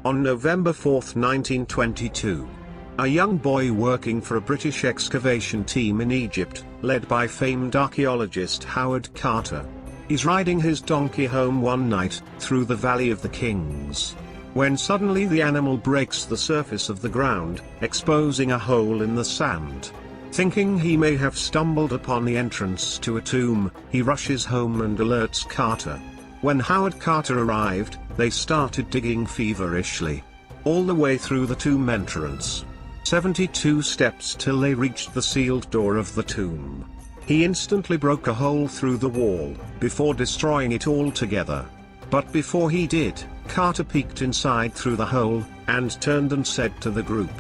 On November 4, 1922, a young boy working for a British excavation team in Egypt, led by famed archaeologist Howard Carter, is riding his donkey home one night, through the Valley of the Kings, when suddenly the animal breaks the surface of the ground, exposing a hole in the sand. Thinking he may have stumbled upon the entrance to a tomb, he rushes home and alerts Carter. When Howard Carter arrived, they started digging feverishly, all the way through the tomb entrance. 72 steps till they reached the sealed door of the tomb. He instantly broke a hole through the wall, before destroying it altogether. But before he did, Carter peeked inside through the hole, and turned and said to the group,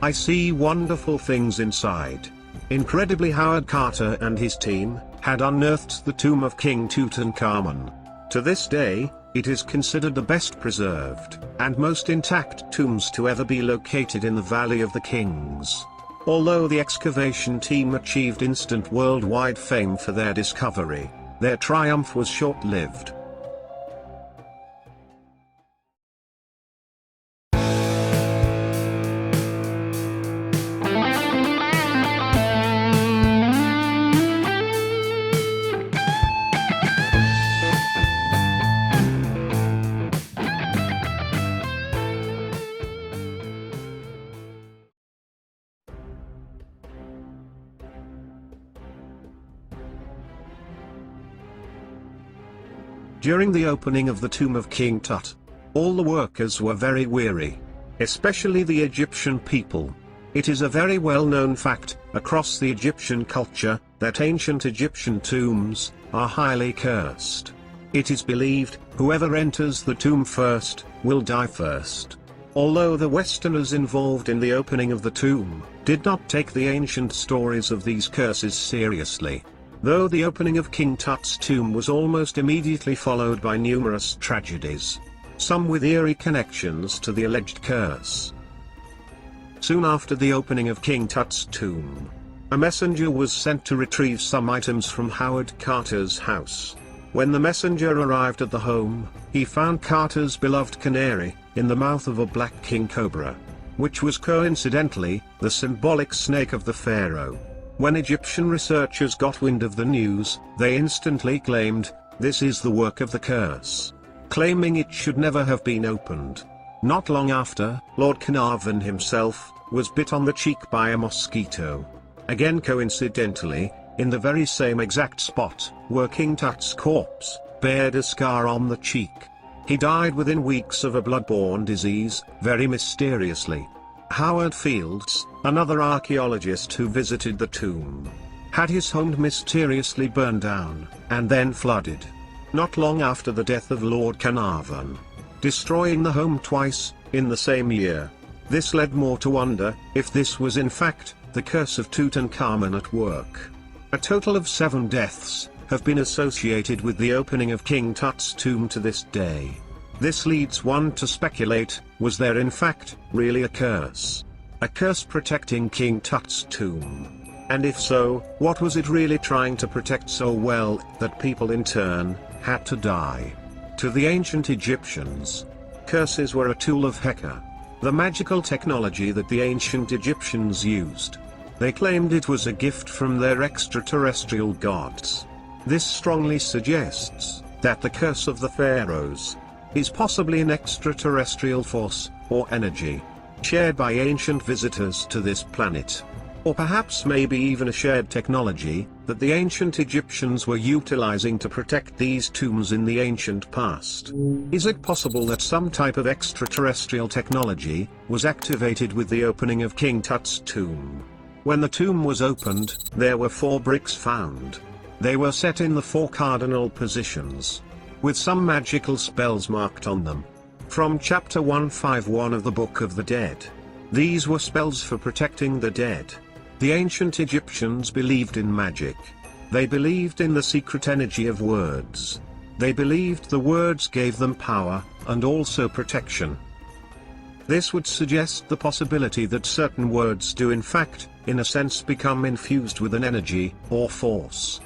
"I see wonderful things inside." Incredibly, Howard Carter and his team had unearthed the tomb of King Tutankhamun. To this day, it is considered the best preserved and most intact tombs to ever be located in the Valley of the Kings. Although the excavation team achieved instant worldwide fame for their discovery, their triumph was short-lived. During the opening of the tomb of King Tut, all the workers were very weary, especially the Egyptian people. It is a very well-known fact across the Egyptian culture that ancient Egyptian tombs are highly cursed. It is believed whoever enters the tomb first will die first. Although the Westerners involved in the opening of the tomb did not take the ancient stories of these curses seriously, though the opening of King Tut's tomb was almost immediately followed by numerous tragedies, some with eerie connections to the alleged curse. Soon after the opening of King Tut's tomb, a messenger was sent to retrieve some items from Howard Carter's house. When the messenger arrived at the home, he found Carter's beloved canary in the mouth of a black king cobra, which was coincidentally the symbolic snake of the pharaoh. When Egyptian researchers got wind of the news, they instantly claimed, "This is the work of the curse," claiming it should never have been opened. Not long after, Lord Akhenaten himself was bit on the cheek by a mosquito. Again coincidentally, in the very same exact spot, where King Tut's corpse bared a scar on the cheek. He died within weeks of a blood-borne disease, very mysteriously. Howard Fields, another archaeologist who visited the tomb, had his home mysteriously burned down, and then flooded. Not long after the death of Lord Akhenaten, destroying the home twice, in the same year. This led more to wonder if this was in fact the curse of Tutankhamun at work. A total of 7 deaths have been associated with the opening of King Tut's tomb to this day. This leads one to speculate, was there in fact really a curse? A curse protecting King Tut's tomb? And if so, what was it really trying to protect so well, that people in turn had to die? To the ancient Egyptians, curses were a tool of Heka, the magical technology that the ancient Egyptians used. They claimed it was a gift from their extraterrestrial gods. This strongly suggests that the curse of the pharaohs is possibly an extraterrestrial force, or energy, shared by ancient visitors to this planet. Or perhaps maybe even a shared technology that the ancient Egyptians were utilizing to protect these tombs in the ancient past. Is it possible that some type of extraterrestrial technology was activated with the opening of King Tut's tomb? When the tomb was opened, there were 4 bricks found. They were set in the 4 cardinal positions, with some magical spells marked on them. From chapter 151 of the Book of the Dead. These were spells for protecting the dead. The ancient Egyptians believed in magic. They believed in the secret energy of words. They believed the words gave them power, and also protection. This would suggest the possibility that certain words do in fact, in a sense, become infused with an energy, or force.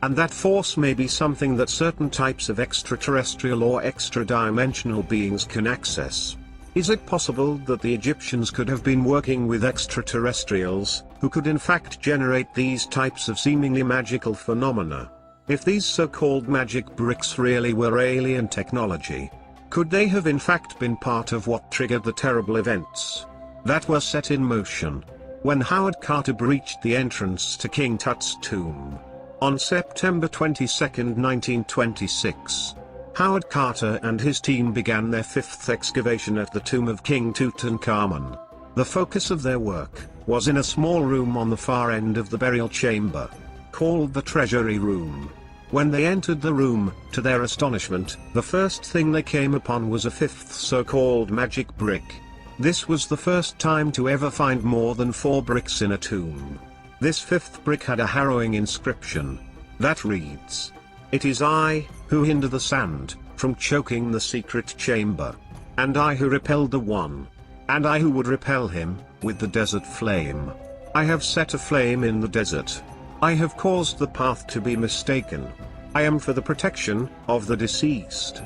And that force may be something that certain types of extraterrestrial or extra-dimensional beings can access. Is it possible that the Egyptians could have been working with extraterrestrials, who could in fact generate these types of seemingly magical phenomena? If these so-called magic bricks really were alien technology, could they have in fact been part of what triggered the terrible events that were set in motion when Howard Carter breached the entrance to King Tut's tomb? On September 22, 1926, Howard Carter and his team began their fifth excavation at the tomb of King Tutankhamun. The focus of their work was in a small room on the far end of the burial chamber, called the Treasury Room. When they entered the room, to their astonishment, the first thing they came upon was a fifth so-called magic brick. This was the first time to ever find more than 4 bricks in a tomb. This fifth brick had a harrowing inscription that reads, "It is I, who hinder the sand from choking the secret chamber. And I who repelled the one. And I who would repel him, with the desert flame. I have set a flame in the desert. I have caused the path to be mistaken. I am for the protection of the deceased."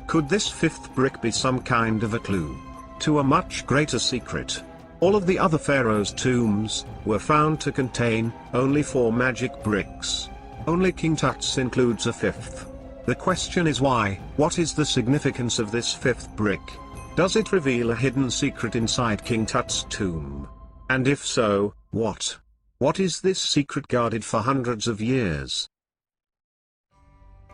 Could this fifth brick be some kind of a clue to a much greater secret? All of the other pharaohs' tombs were found to contain only 4 magic bricks. Only King Tut's includes a fifth. The question is why? What is the significance of this fifth brick? Does it reveal a hidden secret inside King Tut's tomb? And if so, what? What is this secret guarded for hundreds of years?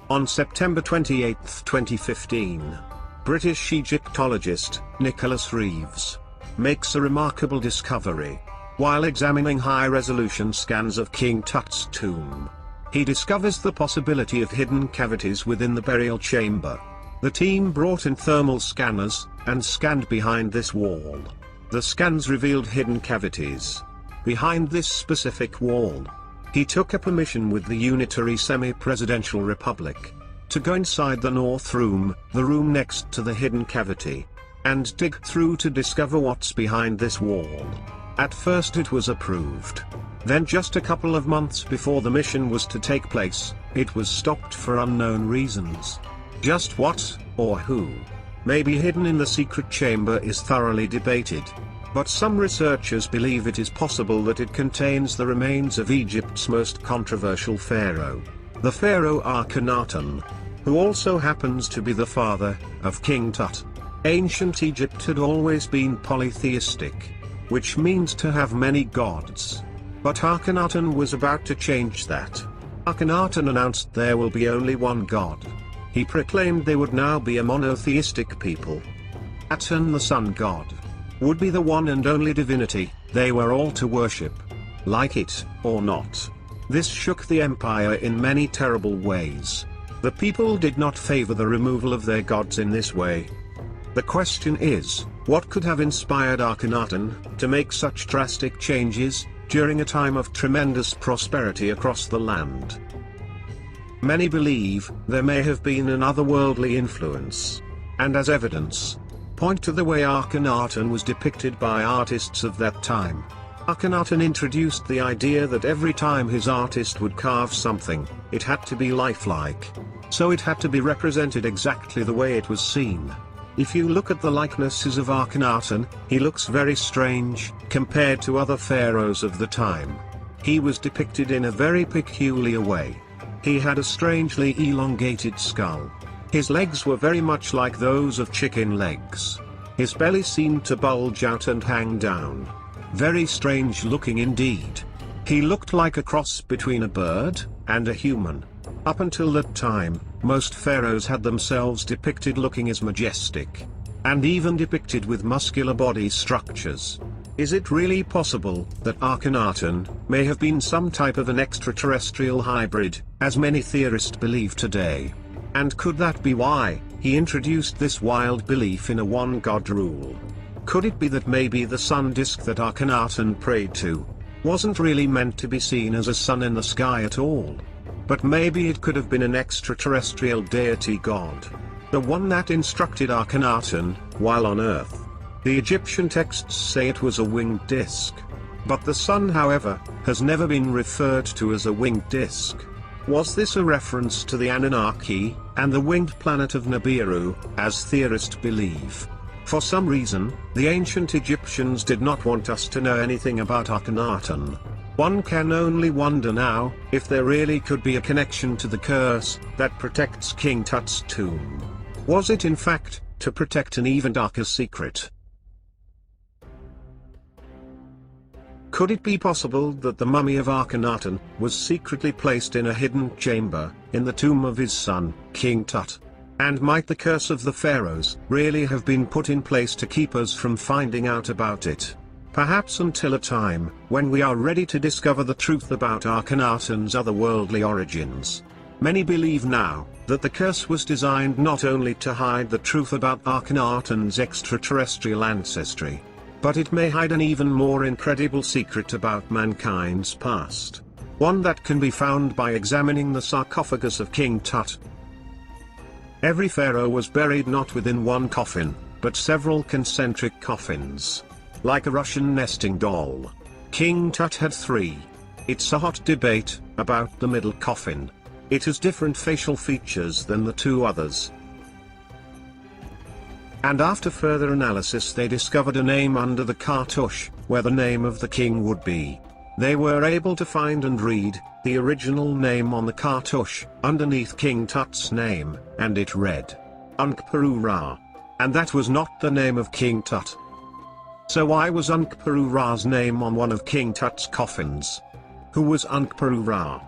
On September 28, 2015, British Egyptologist Nicholas Reeves makes a remarkable discovery. While examining high-resolution scans of King Tut's tomb, he discovers the possibility of hidden cavities within the burial chamber. The team brought in thermal scanners and scanned behind this wall. The scans revealed hidden cavities behind this specific wall. He took up a mission with the unitary semi-presidential republic to go inside the North Room, the room next to the hidden cavity, and dig through to discover what's behind this wall. At first it was approved. Then just a couple of months before the mission was to take place, it was stopped for unknown reasons. Just what, or who, may be hidden in the secret chamber is thoroughly debated. But some researchers believe it is possible that it contains the remains of Egypt's most controversial pharaoh, the pharaoh Akhenaten, who also happens to be the father of King Tut. Ancient Egypt had always been polytheistic, which means to have many gods. But Akhenaten was about to change that. Akhenaten announced there will be only one god. He proclaimed they would now be a monotheistic people. Aten, the sun god, would be the one and only divinity they were all to worship. Like it or not, this shook the empire in many terrible ways. The people did not favor the removal of their gods in this way. The question is, what could have inspired Akhenaten to make such drastic changes during a time of tremendous prosperity across the land? Many believe there may have been an otherworldly influence, and as evidence, point to the way Akhenaten was depicted by artists of that time. Akhenaten introduced the idea that every time his artist would carve something, it had to be lifelike. So it had to be represented exactly the way it was seen. If you look at the likenesses of Akhenaten, he looks very strange compared to other pharaohs of the time. He was depicted in a very peculiar way. He had a strangely elongated skull. His legs were very much like those of chicken legs. His belly seemed to bulge out and hang down. Very strange looking indeed. He looked like a cross between a bird and a human. Up until that time, most pharaohs had themselves depicted looking as majestic, and even depicted with muscular body structures. Is it really possible that Akhenaten may have been some type of an extraterrestrial hybrid, as many theorists believe today? And could that be why he introduced this wild belief in a one-god rule? Could it be that maybe the sun disk that Akhenaten prayed to wasn't really meant to be seen as a sun in the sky at all? But maybe it could have been an extraterrestrial deity god, the one that instructed Akhenaten while on Earth. The Egyptian texts say it was a winged disk. But the sun, however, has never been referred to as a winged disk. Was this a reference to the Anunnaki and the winged planet of Nibiru, as theorists believe? For some reason, the ancient Egyptians did not want us to know anything about Akhenaten. One can only wonder now, if there really could be a connection to the curse that protects King Tut's tomb. Was it in fact, to protect an even darker secret? Could it be possible that the mummy of Akhenaten was secretly placed in a hidden chamber, in the tomb of his son, King Tut? And might the curse of the pharaohs really have been put in place to keep us from finding out about it? Perhaps until a time when we are ready to discover the truth about Akhenaten's otherworldly origins. Many believe now that the curse was designed not only to hide the truth about Akhenaten's extraterrestrial ancestry, but it may hide an even more incredible secret about mankind's past. One that can be found by examining the sarcophagus of King Tut. Every pharaoh was buried not within one coffin, but several concentric coffins. Like a Russian nesting doll. King Tut had 3. It's a hot debate about the middle coffin. It has different facial features than the 2 others. And after further analysis they discovered a name under the cartouche, where the name of the king would be. They were able to find and read the original name on the cartouche, underneath King Tut's name, and it read, Anperur Ra. And that was not the name of King Tut. So why was Anperur Ra's name on one of King Tut's coffins? Who was Anperur Ra?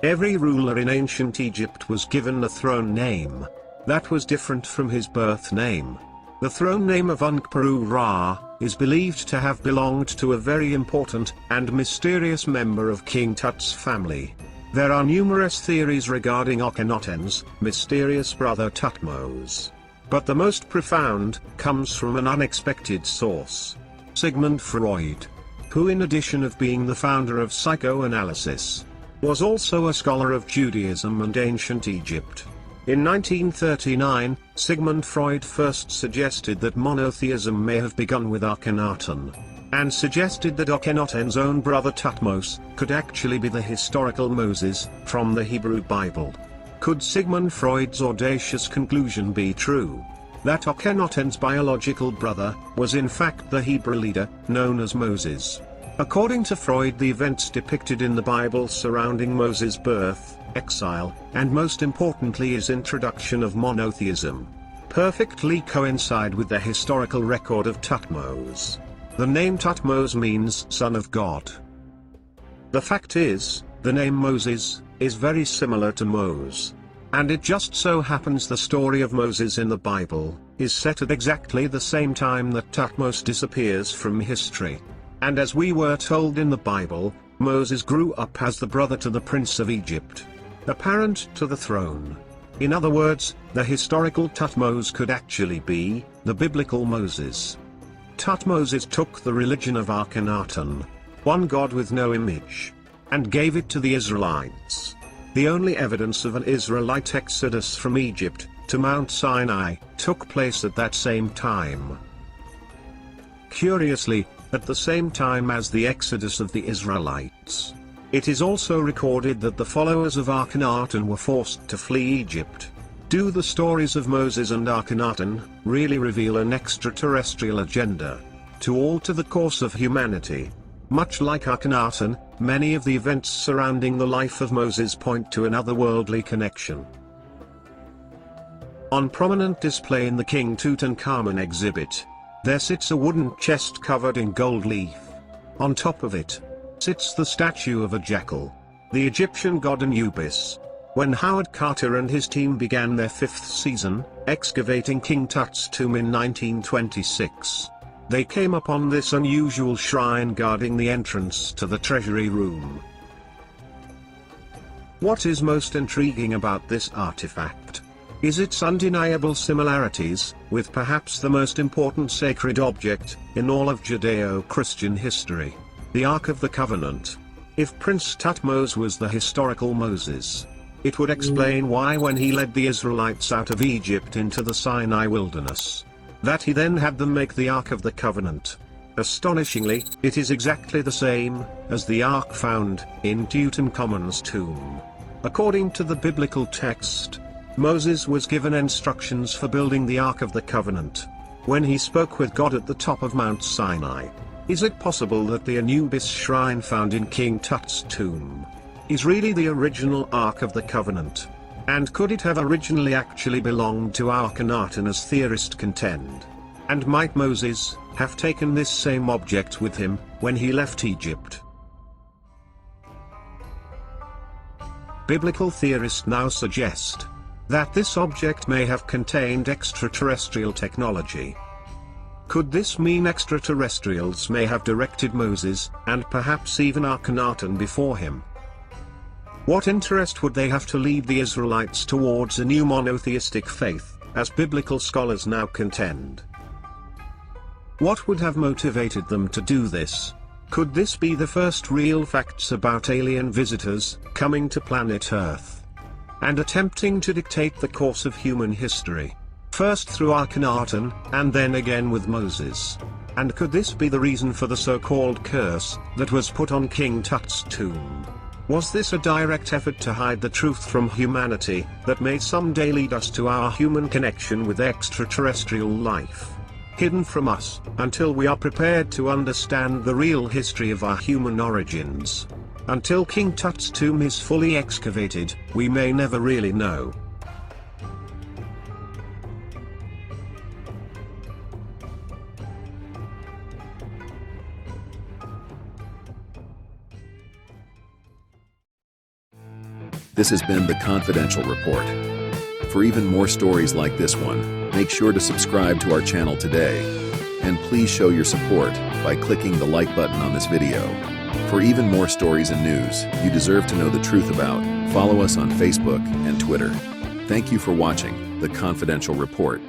Every ruler in ancient Egypt was given a throne name. That was different from his birth name. The throne name of Anperur Ra is believed to have belonged to a very important and mysterious member of King Tut's family. There are numerous theories regarding Akhenaten's mysterious brother Thutmose. But the most profound comes from an unexpected source. Sigmund Freud, who in addition of being the founder of psychoanalysis, was also a scholar of Judaism and ancient Egypt. In 1939, Sigmund Freud first suggested that monotheism may have begun with Akhenaten, and suggested that Akhenaten's own brother Thutmose could actually be the historical Moses from the Hebrew Bible. Could Sigmund Freud's audacious conclusion be true? That Akhenaten's biological brother was in fact the Hebrew leader, known as Moses. According to Freud, the events depicted in the Bible surrounding Moses' birth, exile, and most importantly his introduction of monotheism, perfectly coincide with the historical record of Thutmose. The name Thutmose means son of God. The fact is, the name Moses is very similar to Mose. And it just so happens the story of Moses in the Bible is set at exactly the same time that Thutmose disappears from history. And as we were told in the Bible, Moses grew up as the brother to the prince of Egypt, apparent to the throne. In other words, the historical Thutmose could actually be the biblical Moses. Thutmose took the religion of Akhenaten, one god with no image, and gave it to the Israelites. The only evidence of an Israelite exodus from Egypt to Mount Sinai took place at that same time. Curiously, at the same time as the exodus of the Israelites, it is also recorded that the followers of Akhenaten were forced to flee Egypt. Do the stories of Moses and Akhenaten really reveal an extraterrestrial agenda to alter the course of humanity? Much like Akhenaten, many of the events surrounding the life of Moses point to an otherworldly connection. On prominent display in the King Tutankhamun exhibit, there sits a wooden chest covered in gold leaf. On top of it sits the statue of a jackal, the Egyptian god Anubis. When Howard Carter and his team began their 5th season, excavating King Tut's tomb in 1926, they came upon this unusual shrine guarding the entrance to the treasury room. What is most intriguing about this artifact is its undeniable similarities with perhaps the most important sacred object in all of Judeo-Christian history, the Ark of the Covenant. If Prince Thutmose was the historical Moses, it would explain why when he led the Israelites out of Egypt into the Sinai wilderness, that he then had them make the Ark of the Covenant. Astonishingly, it is exactly the same as the Ark found in Tutankhamun's tomb. According to the biblical text, Moses was given instructions for building the Ark of the Covenant. when he spoke with God at the top of Mount Sinai? Is it possible that the Anubis shrine found in King Tut's tomb is really the original Ark of the Covenant? And could it have originally actually belonged to Akhenaten as theorists contend? And might Moses have taken this same object with him when he left Egypt? Biblical theorists now suggest that this object may have contained extraterrestrial technology. Could this mean extraterrestrials may have directed Moses, and perhaps even Akhenaten before him? What interest would they have to lead the Israelites towards a new monotheistic faith, as biblical scholars now contend? What would have motivated them to do this? Could this be the first real facts about alien visitors coming to planet Earth and attempting to dictate the course of human history, first through Akhenaten, and then again with Moses? And could this be the reason for the so-called curse that was put on King Tut's tomb? Was this a direct effort to hide the truth from humanity that may someday lead us to our human connection with extraterrestrial life, hidden from us, until we are prepared to understand the real history of our human origins? Until King Tut's tomb is fully excavated, we may never really know. This has been the Confidential Report. For even more stories like this one, make sure to subscribe to our channel today. And please show your support by clicking the like button on this video. For even more stories and news you deserve to know the truth about, follow us on Facebook and Twitter. Thank you for watching the Confidential Report.